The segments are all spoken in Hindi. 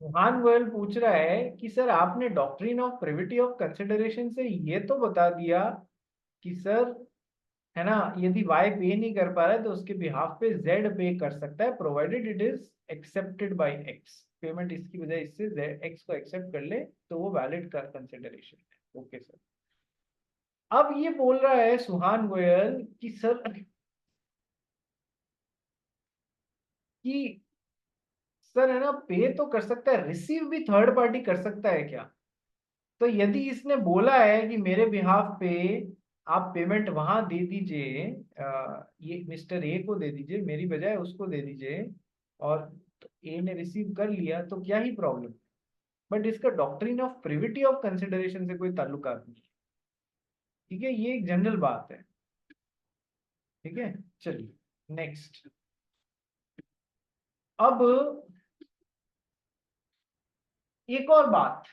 मोहन गोयल पूछ रहा है कि सर आपने doctrine of privity of consideration से ये तो बता दिया कि सर, है ना, यदि वाई पे नहीं कर पा रहा है तो उसके बिहाफ पे जेड पे कर सकता है, provided it is accepted by x. Payment इसकी वजह इससे एक्स को एक्सेप्ट कर ले तो वो वैलिड कर कंसिडरेशन है। Okay sir. अब ये बोल रहा है सुहान गोयल कि सर, कि सर, है ना, पे तो कर सकता है, रिसीव भी थर्ड पार्टी कर सकता है क्या? तो यदि इसने बोला है कि मेरे बिहाफ पे आप पेमेंट वहां दे दीजिए, ये मिस्टर ए को दे दीजिए, मेरी बजाय उसको दे दीजिए, और ए ने रिसीव कर लिया, तो क्या ही प्रॉब्लम? बट इसका doctrine of privity of consideration से कोई ताल्लुकात नहीं है। ठीक है, ये एक जनरल बात है। ठीक है, चलिए नेक्स्ट। अब एक और बात,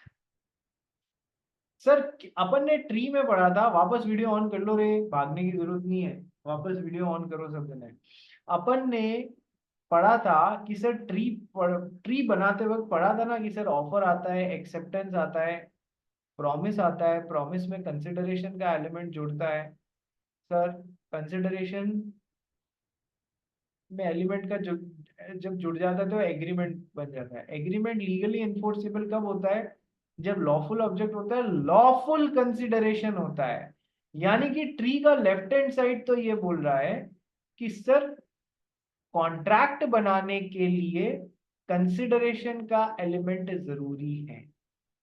सर, अपन ने ट्री में पढ़ा था, वापस वीडियो ऑन कर लो रे, भागने की जरूरत नहीं है, वापस वीडियो ऑन करो सब जने। अपन ने पढ़ा था कि सर ट्री बनाते वक्त पढ़ा था ना कि सर ऑफर आता है, एक्सेप्टेंस आता है, प्रॉमिस आता है, प्रॉमिस में कंसिडरेशन का एलिमेंट जुड़ता है। सर, कंसिडरेशन में एलिमेंट का जब जुड़ जाता है तो एग्रीमेंट बन जाता है। एग्रीमेंट लीगली एनफोर्सेबल कब होता है? जब लॉफुल ऑब्जेक्ट होता है, लॉफुल कंसिडरेशन होता है। यानी कि ट्री का लेफ्ट हैंड साइड तो ये बोल रहा है कि सर, कॉन्ट्रैक्ट बनाने के लिए कंसिडरेशन का एलिमेंट जरूरी है,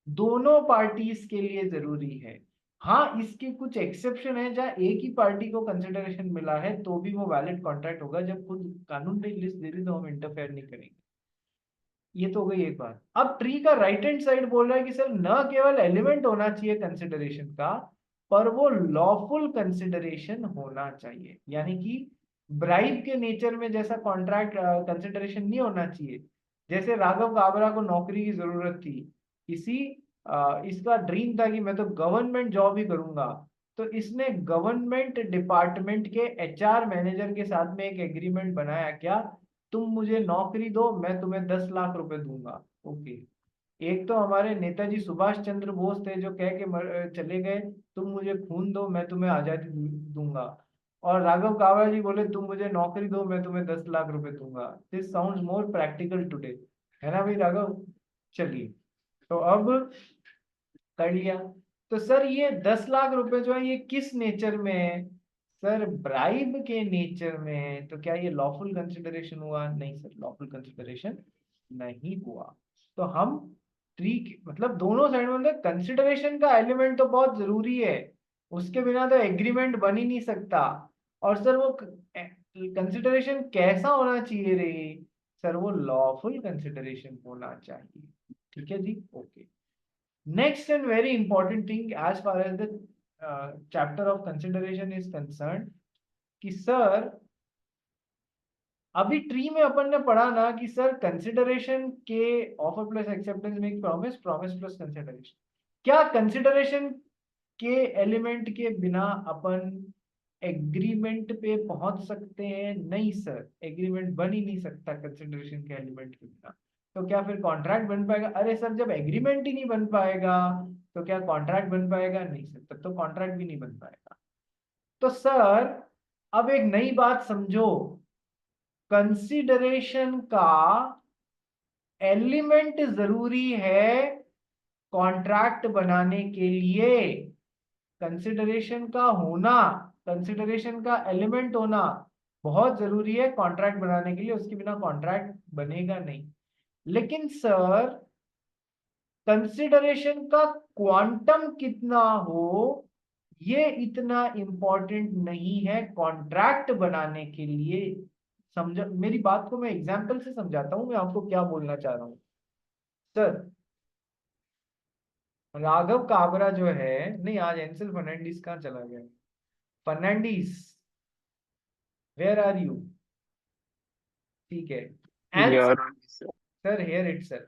दोनों पार्टीज के लिए जरूरी है। हाँ, इसके कुछ एक्सेप्शन है जहां एक ही पार्टी को कंसिडरेशन मिला है तो भी वो वैलिड कॉन्ट्रैक्ट होगा, जब खुद कानून ने लिस्ट दे दी तो हम इंटरफेयर नहीं करेंगे। ये तो हो गई एक बात। अब ट्री का राइट हैंड साइड बोल रहा है कि सर, न केवल एलिमेंट होना चाहिए कंसिडरेशन का, पर वो लॉफुल कंसिडरेशन होना चाहिए। यानी कि ब्राइब के नेचर में जैसा कॉन्ट्रैक्ट कंसिडरेशन नहीं होना चाहिए। जैसे राघव काबरा को नौकरी की जरूरत थी, किसी इसका ड्रीम था कि मैं तो गवर्नमेंट जॉब ही करूंगा, तो इसने गवर्नमेंट डिपार्टमेंट के एचआर मैनेजर के साथ में एक एग्रीमेंट बनाया, क्या? तुम मुझे नौकरी दो, मैं तुम्हें 10 लाख रुपए दूंगा। ओके। एक तो हमारे नेताजी सुभाष चंद्र बोस थे जो कह के चले गए, तुम मुझे खून दो, मैं तुम्हें आजादी दूंगा। और राघव कावड़ा जी बोले, तुम मुझे नौकरी दो, मैं तुम्हें 10 लाख रुपए दूंगा। This sounds more practical today, है ना भाई राघव? चलिए, तो अब कर लिया। तो सर, ये 10 लाख रुपए जो है ये किस नेचर में है? सर, ब्राइब के नेचर में है। तो क्या ये लॉफुल कंसिडरेशन हुआ? नहीं सर, लॉफुल कंसिडरेशन नहीं हुआ। तो हम ट्री मतलब दोनों साइड में कंसिडरेशन का एलिमेंट तो बहुत जरूरी है, उसके बिना तो एग्रीमेंट बन ही नहीं सकता। और सर, वो कंसिडरेशन कैसा होना चाहिए रे? सर, वो लॉफुल कंसिडरेशन होना चाहिए। ठीक है जी, okay. Next and very important thing as far as the chapter of consideration is concerned, कि सर, अभी ट्री में अपन ने पढ़ा ना कि सर, कंसिडरेशन के ऑफर प्लस एक्सेप्टेंस में एक प्रॉमिस, प्रॉमिस प्लस कंसिडरेशन। क्या कंसिडरेशन के एलिमेंट के बिना अपन एग्रीमेंट पे पहुंच सकते हैं? नहीं सर, एग्रीमेंट बन ही नहीं सकता कंसिडरेशन के एलिमेंट के बिना। तो क्या फिर कॉन्ट्रैक्ट बन पाएगा? अरे सर, जब एग्रीमेंट ही नहीं बन पाएगा तो क्या कॉन्ट्रैक्ट बन पाएगा? नहीं सर, तब तो कॉन्ट्रैक्ट भी नहीं बन पाएगा। तो सर, अब एक नई बात समझो, कंसिडरेशन का एलिमेंट जरूरी है कॉन्ट्रैक्ट बनाने के लिए। कंसिडरेशन का होना, कंसिडरेशन का एलिमेंट होना बहुत जरूरी है कॉन्ट्रैक्ट बनाने के लिए, उसके बिना कॉन्ट्रैक्ट बनेगा नहीं। लेकिन सर, कंसिडरेशन का क्वांटम कितना हो, ये इतना इंपॉर्टेंट नहीं है कॉन्ट्रैक्ट बनाने के लिए। समझ मेरी बात को, मैं एग्जांपल से समझाता हूं मैं आपको क्या बोलना चाह रहा हूं। सर, राघव काबरा जो है, नहीं, आज एंसल फर्नांडिस कहाँ चला गया? Fernandes, where are you? ठीक है, एंस यार sir, here itself.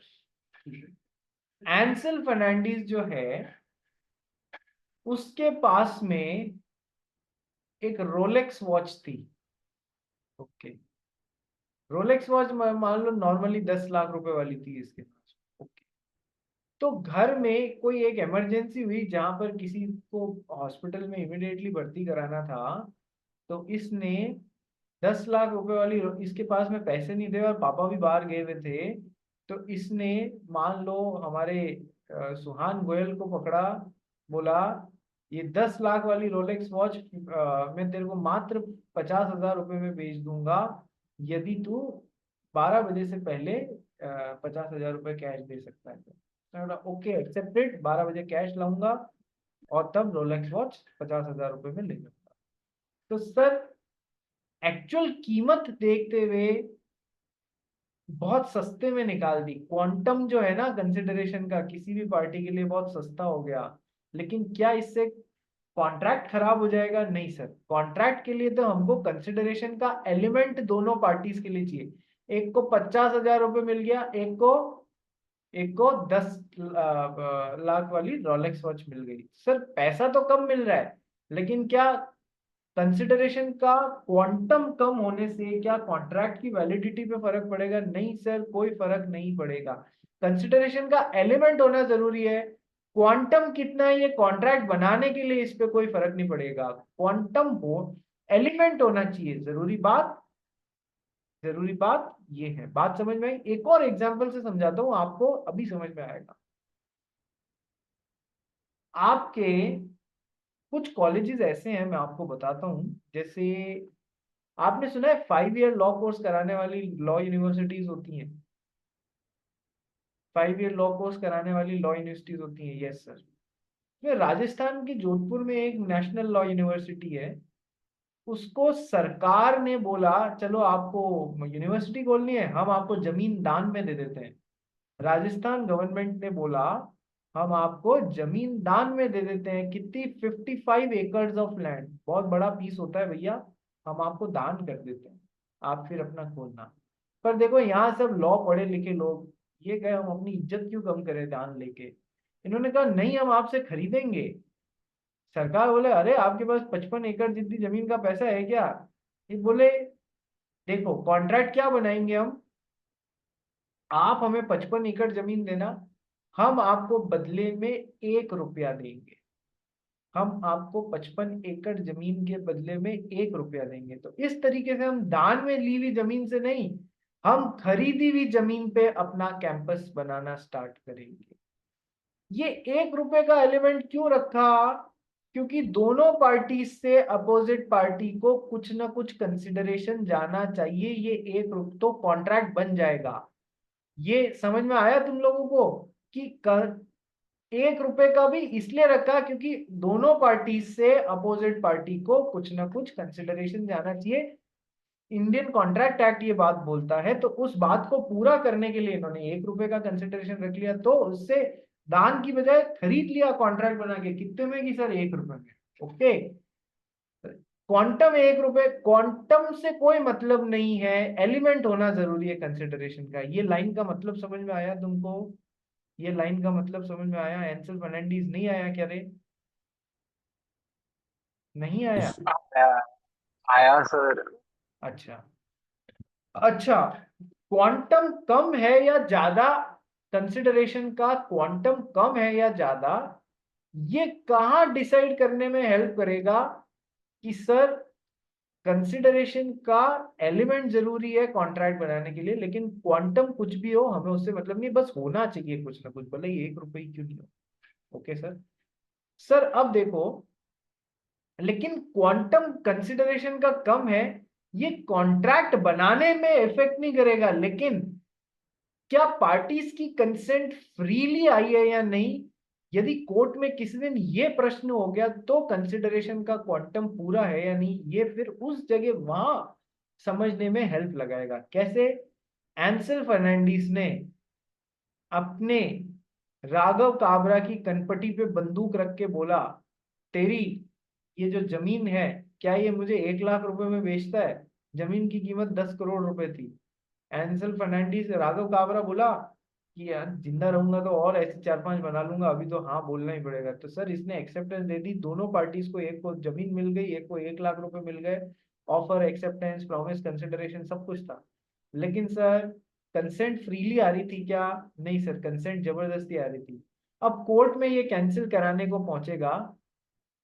Ansel Fernandes जो है, उसके पास में एक रोलेक्स वॉच थी। ओके, रोलेक्स वॉच मान लो नॉर्मली 10 लाख रुपए वाली थी इसके पास। तो घर में कोई एक इमरजेंसी हुई जहां पर किसी को हॉस्पिटल में इमिडिएटली भर्ती कराना था, तो इसने 10 लाख रुपए वाली, इसके पास में पैसे नहीं थे और पापा भी बाहर गए हुए थे, तो इसने, मान लो हमारे सुहान गोयल को पकड़ा, बोला ये 10 लाख वाली रोलेक्स वॉच मैं तेरे को मात्र 50,000 रुपए में बेच दूंगा यदि तू 12 बजे से पहले 50,000 रुपए कैश दे सकता है। तो मैं बोला ओके एक्सेप्टेड, 12 बजे कैश लाऊंगा और तब रोलेक्स वॉच 50,000 रुपए में ले लूंगा। तो सर एक्चुअल कीमत देखते हुए बहुत सस्ते में निकाल दी। क्वांटम जो है ना कंसिडरेशन का किसी भी पार्टी के लिए बहुत सस्ता हो गया, लेकिन क्या इससे कॉन्ट्रैक्ट खराब हो जाएगा? नहीं सर, कॉन्ट्रैक्ट के लिए तो हमको कंसिडरेशन का एलिमेंट दोनों पार्टीज के लिए चाहिए। एक को 50,000 रुपए मिल गया, एक को 10 लाख वाली रोलेक्स वॉच मिल गई। सर पैसा तो कम मिल रहा है, लेकिन क्या कंसिडरेशन का क्वांटम कम होने से क्या कॉन्ट्रैक्ट की वैलिडिटी पे फर्क पड़ेगा? नहीं सर, कोई फर्क नहीं पड़ेगा। कंसिडरेशन का एलिमेंट होना जरूरी है, क्वांटम कितना है ये कॉन्ट्रैक्ट बनाने के लिए इस पे कोई फर्क नहीं पड़ेगा। क्वांटम हो, एलिमेंट होना चाहिए, जरूरी बात ये है। बात समझ में आई? एक और एग्जांपल से समझाता हूं आपको, अभी समझ में आएगा। आपके कुछ कॉलेजेस ऐसे हैं, मैं आपको बताता हूं, जैसे आपने सुना है 5 ईयर लॉ कोर्स कराने वाली लॉ यूनिवर्सिटीज होती हैं? 5 ईयर लॉ कोर्स कराने वाली लॉ यूनिवर्सिटीज होती हैं, यस सर। तो राजस्थान के जोधपुर में एक नेशनल लॉ यूनिवर्सिटी है, उसको सरकार ने बोला चलो आपको यूनिवर्सिटी खोलनी है, हम आपको जमीन दान में दे देते हैं। राजस्थान गवर्नमेंट ने बोला हम आपको जमीन दान में दे देते हैं, कितनी, 55 एकड़ ऑफ लैंड, बहुत बड़ा पीस होता है भैया, हम आपको दान कर देते हैं, आप फिर अपना खोलना। पर देखो यहाँ सब लॉ पढ़े लिखे लोग ये कहे हम अपनी इज्जत क्यों कम करें दान लेके, इन्होंने कहा नहीं हम आपसे खरीदेंगे। सरकार बोले अरे आपके पास 55 एकड़ जितनी जमीन का पैसा है क्या? ये बोले देखो कॉन्ट्रैक्ट क्या बनाएंगे हम, आप हमें 55 एकड़ जमीन देना, हम आपको बदले में 1 रुपया देंगे, हम आपको 55 एकड़ जमीन के बदले में 1 रुपया देंगे। तो इस तरीके से हम दान में ली हुई जमीन से नहीं, हम खरीदी हुई जमीन पे अपना कैंपस बनाना स्टार्ट करेंगे। ये 1 रुपए का एलिमेंट क्यों रखा? क्योंकि दोनों पार्टी से अपोजिट पार्टी को कुछ ना कुछ कंसिडरेशन जाना चाहिए, ये 1 रुपये तो कॉन्ट्रैक्ट बन जाएगा। ये समझ में आया तुम लोगों को कि 1 रुपए का भी इसलिए रखा क्योंकि दोनों पार्टी से अपोजिट पार्टी को कुछ ना कुछ कंसिडरेशन जाना चाहिए। इंडियन कॉन्ट्रैक्ट एक्ट ये बात बोलता है, तो उस बात को पूरा करने के लिए इन्होंने 1 रुपए का कंसिडरेशन रख लिया, तो उससे दान की बजाय खरीद लिया कॉन्ट्रैक्ट बना के। कितने में? कि सर 1 रुपए में। ओके, क्वांटम 1 रुपए, क्वांटम से कोई मतलब नहीं है, एलिमेंट होना जरूरी है कंसिडरेशन का। ये लाइन का मतलब समझ में आया तुमको? ये लाइन का मतलब समझ में आया? एंसल फर्नांडीज नहीं आया क्या रे? नहीं आया? आया आया सर। अच्छा, अच्छा, क्वांटम कम है या ज्यादा, कंसिडरेशन का क्वांटम कम है या ज्यादा, ये कहाँ डिसाइड करने में हेल्प करेगा कि सर कंसिडरेशन का एलिमेंट जरूरी है कॉन्ट्रैक्ट बनाने के लिए, लेकिन क्वांटम कुछ भी हो हमें उससे मतलब नहीं, बस होना चाहिए कुछ ना कुछ, भले ही 1 रुपए ही क्यों नहीं हो। Okay sir. सर अब देखो, लेकिन क्वांटम कंसिडरेशन का कम है, ये कॉन्ट्रैक्ट बनाने में इफेक्ट नहीं करेगा, लेकिन क्या पार्टीज की कंसेंट फ्रीली आई है या नहीं, यदि कोर्ट में किसी दिन ये प्रश्न हो गया तो कंसिडरेशन का क्वांटम पूरा है या नहीं, ये फिर उस जगह वहां समझने में हेल्प लगाएगा। कैसे? एंसल फर्नांडीज ने अपने राघव काबरा की कनपटी पे बंदूक रख के बोला तेरी ये जो जमीन है, क्या ये मुझे 1 लाख रुपए में बेचता है? जमीन की कीमत 10 करोड़ रुपए थी। एंसल फर्नांडीज, राघव काबरा बोला कि यार जिंदा रहूंगा तो और ऐसे 4-5 बना लूंगा, अभी तो हाँ बोलना ही पड़ेगा। तो सर इसने एक्सेप्टेंस दे दी दोनों पार्टीज को, एक को जमीन मिल गई, एक को 1 लाख रुपए मिल गए, ऑफर, एक्सेप्टेंस, प्रॉमिस, कंसिडरेशन सब कुछ था। लेकिन सर कंसेंट फ्रीली आ रही थी क्या? नहीं सर, कंसेंट जबरदस्ती आ रही थी। अब कोर्ट में ये कैंसिल कराने को पहुंचेगा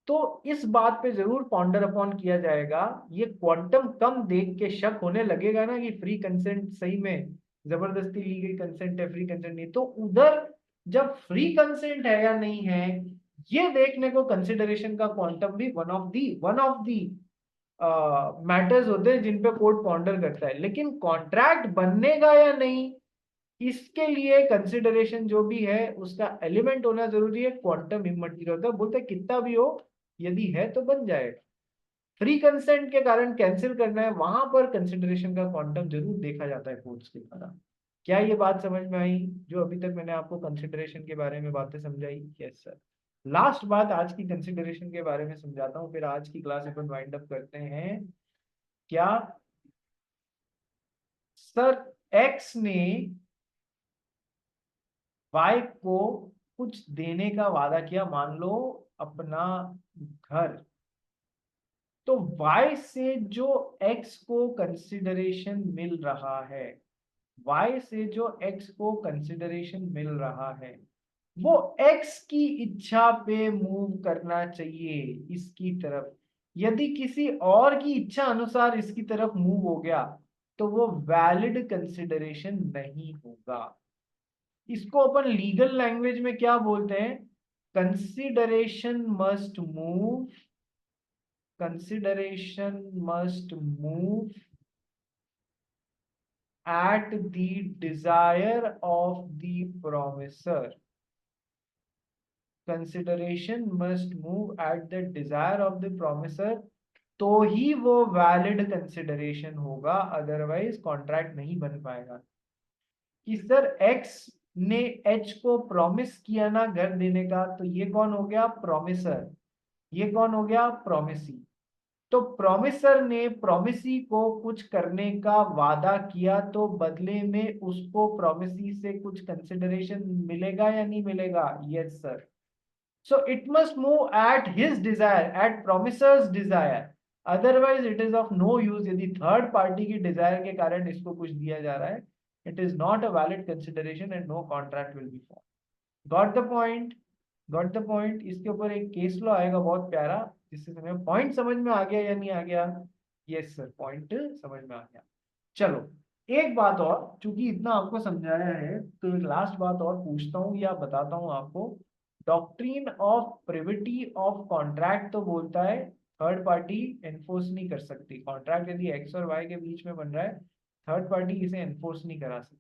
तो इस बात पे जरूर पॉन्डर अपॉन किया जाएगा, ये क्वांटम कम देख के शक होने लगेगा ना कि फ्री कंसेंट सही में जबरदस्ती ली गई कंसेंट है, फ्री कंसेंट नहीं, तो उधर जब फ्री कंसेंट है या नहीं है ये देखने को कंसिडरेशन का क्वांटम भी वन ऑफ दी मैटर्स होते हैं जिन पे कोर्ट पॉन्डर करता है। लेकिन कॉन्ट्रैक्ट बनेगा या नहीं इसके लिए कंसिडरेशन जो भी है उसका एलिमेंट होना जरूरी है, क्वांटम इमटेरियल होता है, बोलते हैं कितना भी हो यदि है तो बन जाएगा। फ्री कंसेंट के कारण कैंसिल करना है वहां पर कंसिडरेशन का क्वांटम जरूर देखा जाता है कोर्ट्स के द्वारा। क्या ये बात समझ में आई जो अभी तक मैंने आपको कंसिडरेशन के बारे में बातें समझाई? Yes sir. लास्ट बात आज की कंसिडरेशन के बारे में समझाता हूँ, फिर आज की क्लास अपन वाइंड अप करते हैं। क्या सर एक्स ने वाई को कुछ देने का वादा किया, मान लो अपना घर, तो y से जो x को कंसिडरेशन मिल रहा है, y से जो x को कंसिडरेशन मिल रहा है वो x की इच्छा पे मूव करना चाहिए इसकी तरफ। यदि किसी और की इच्छा अनुसार इसकी तरफ मूव हो गया तो वो वैलिड कंसिडरेशन नहीं होगा। इसको अपन लीगल लैंग्वेज में क्या बोलते हैं? Consideration must move, consideration must move at the desire of the promisor. Consideration must move at the desire of the promisor, तो ही वो वैलिड कंसिडरेशन होगा, अदरवाइज कॉन्ट्रैक्ट नहीं बन पाएगा। कि सर एक्स ने एच को प्रॉमिस किया ना घर देने का, तो ये कौन हो गया? प्रॉमिसर। ये कौन हो गया? प्रॉमिसी। तो प्रॉमिसर ने प्रॉमिसी को कुछ करने का वादा किया तो बदले में उसको प्रॉमिसी से कुछ कंसिडरेशन मिलेगा या नहीं मिलेगा? Yes sir. So it must move at his desire, at promisor's desire, otherwise it is of no use. यदि थर्ड पार्टी की डिजायर के कारण इसको कुछ दिया जा रहा है, it is not a valid consideration and no contract will be form. Got the point? Got the point? इसके ऊपर एक केस लॉ आएगा बहुत प्यारा, जिससे समय पॉइंट समझ में आ गया या नहीं आ गया? यस सर, पॉइंट समझ में आ गया। चलो एक बात और, चूंकि इतना आपको समझाया है तो एक लास्ट बात और पूछता हूँ या बताता हूँ आपको। Doctrine of privity of contract तो बोलता है थर्ड पार्टी एनफोर्स नहीं कर सकती कॉन्ट्रैक्ट, यदि एक्स और वाई के बीच में बन रहा है थर्ड पार्टी इसे एनफोर्स नहीं करा सकती।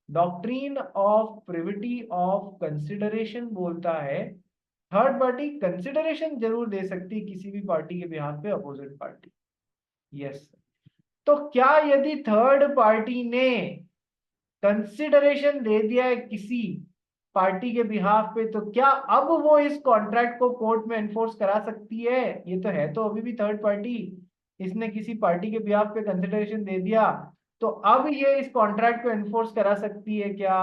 Doctrine of privity of consideration बोलता है थर्ड पार्टी कंसिडरेशन जरूर दे सकती है किसी भी पार्टी के बिहाफ पे अपोजिट पार्टी। यस। तो क्या यदि थर्ड पार्टी ने कंसिडरेशन दे दिया है किसी पार्टी के बिहाफ पे, तो क्या अब वो इस कॉन्ट्रैक्ट को कोर्ट में एनफोर्स करा सकती है? ये तो है तो अभी भी थर्ड पार्टी, इसने किसी पार्टी के बिहाफ पे कंसिडरेशन दे दिया, तो अब ये इस कॉन्ट्रैक्ट को एनफोर्स करा सकती है क्या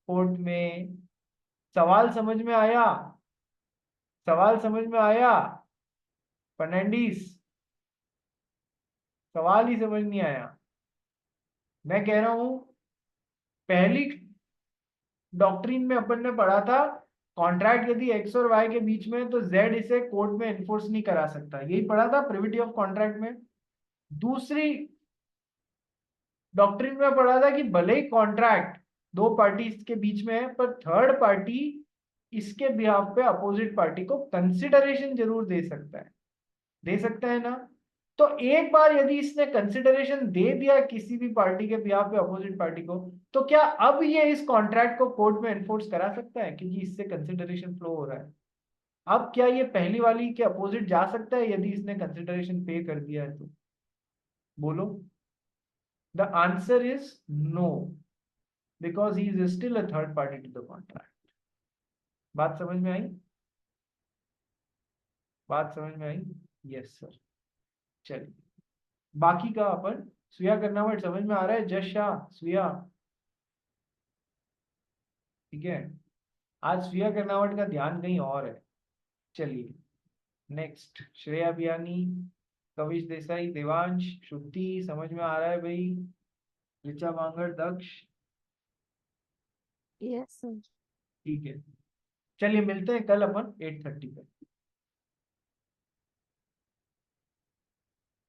कोर्ट में? सवाल समझ में आया? सवाल समझ में आया फर्नांडिस? सवाल ही समझ नहीं आया। मैं कह रहा हूं पहली डॉक्ट्रिन में अपन ने पढ़ा था कॉन्ट्रैक्ट यदि एक्स और वाई के बीच में है, तो जेड इसे कोर्ट में एनफोर्स नहीं करा सकता, यही पढ़ा था प्रिविटी ऑफ कॉन्ट्रैक्ट में। दूसरी डॉक्ट्रिन में पढ़ा था कि भले ही कॉन्ट्रैक्ट दो पार्टीज के बीच में है पर थर्ड पार्टी इसके बिहाफ पे अपोजिट पार्टी को कंसिडरेशन जरूर दे सकता है। दे सकता है ना? तो एक बार यदि इसने कंसिडरेशन दे दिया किसी भी पार्टी के बिहाफ पे अपोजिट पार्टी को, तो क्या अब ये इस कॉन्ट्रैक्ट को कोर्ट में एनफोर्स करा सकता है क्योंकि इससे कंसिडरेशन फ्लो हो रहा है? अब क्या ये पहली वाली के अपोजिट जा सकता है यदि इसने कंसिडरेशन पे कर दिया है तो? बोलो। The answer is no, because he is still a third party to the contract. बात समझ में आई? बात समझ में आई? Yes sir. चलिए बाकी का अपन सुया कर्नावट समझ में आ रहा है? जश शाह सुया, ठीक है। आज सुया कर्नावट का ध्यान कहीं और है। चलिए नेक्स्ट श्रेया बियानी, कविश देसाई, देवांश, श्रुति समझ में आ रहा है भाई? ऋचा मांगड़, दक्ष, यस सर। ठीक है। चलिए मिलते हैं कल अपन 8:30 पे।